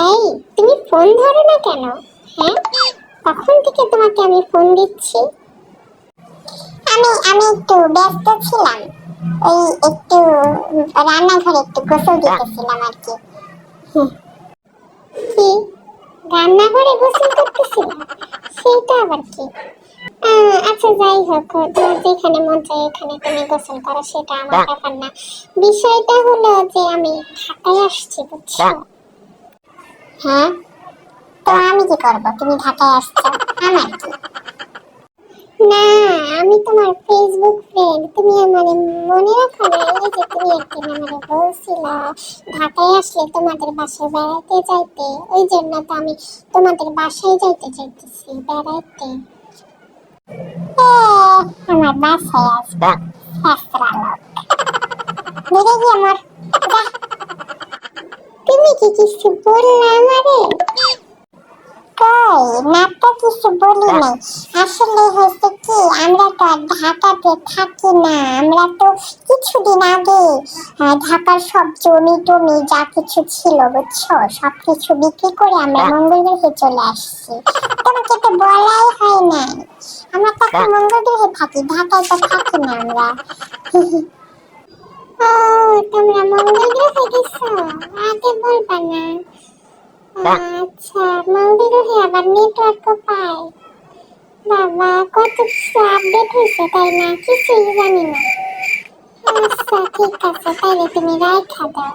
এই, তুমি ফোন ধরো না কেন? হ্যাঁ, কখন থেকে তোমাকে আমি ফোন দিচ্ছি। আমি একটু ব্যস্ত ছিলাম, ওই একটু রান্নাঘরে একটু গোসল দিতেছিলাম আর কি। কি, রান্নাঘরে গোসল করতেছিলাম? সেটা আবার কি? আচ্ছা, যাই হোক, তোমার যেখানে মন চায় এখানে তুমি গোসল করো, সেটা আমার ব্যাপার না। বিষয়টা হলো যে আমি ঢাকায় আসছি, বুঝছো? হ্যাঁ, তো আমি কি করবো? তুমি ঢাকায় আসছো, আমার কি? না, আমি তোমার ফেসবুক ফ্রেন্ড। তুমি আমার মনে রাখো না? এই যে তুমি একদিন আমাকে বলছিলা ঢাকায় আসলে তোমাদের বাসায় বেড়াতে যাইতে, ওই জন্য তো আমি তোমাদের বাসায় যাইতে চাইতেছি বেড়াইতে। আমার বাসায় আসবে শেষরা লোক, বুঝে গিয়ে আমার। তুমি কি কিছু বললে আমারে? কই না তো, কিছু বলি নাই। আসলে হয়েছে কি, আমরা তো আর ঢাকাতে থাকি না। আমরা তো কিছুদিন আগে ঢাকার সব জমি টমি যা কিছু ছিল, বুঝছো, সবকিছু বিক্রি করে আমরা মঙ্গল গ্রহে চলে আসছি। তোমাকে তো বলাই হয় নাই। আমরা তো এখন মঙ্গল গ্রহে থাকি, ঢাকায় তো থাকি না আমরা। ও, তোমরা মঙ্গল গ্রহে গেছো? আগে বলবা না? আচ্ছা, মঙ্গল গ্রহে আবার নেটওয়ার্কও পায়? বাবা, কত কিছু আপডেট হয়েছে, তাই না? কিছুই জানি না। আচ্ছা, ঠিক আছে, তাইলে তুমি রাইখা দাও।